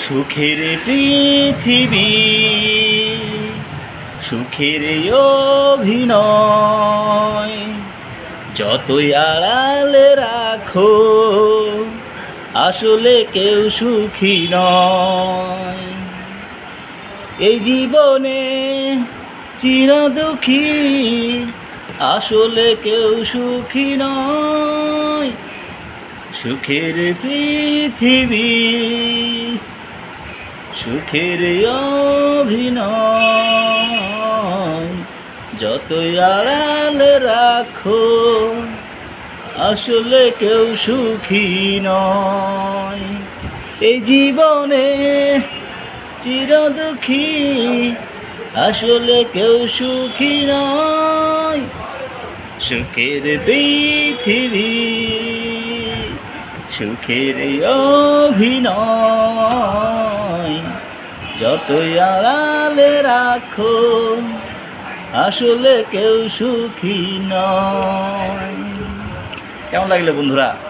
সুখের পৃথিবী, সুখের অভিনয়, যতই আড়ালে রাখো আসলে কেউ সুখী নয়। এই জীবনে চির দুঃখী আসলে কেউ সুখী নয়। সুখের পৃথিবী, সুখের অভিনয়, যতই আড়ালে রাখো আসলে কেউ সুখী নয়। এই জীবনে চির দুঃখী আসলে কেউ সুখী নয়। সুখের পৃথিবী, সুখের অভিনয়, যতই আড়ালে রাখো আসলে কেউ সুখী নয়। কেমন লাগলো বন্ধুরা?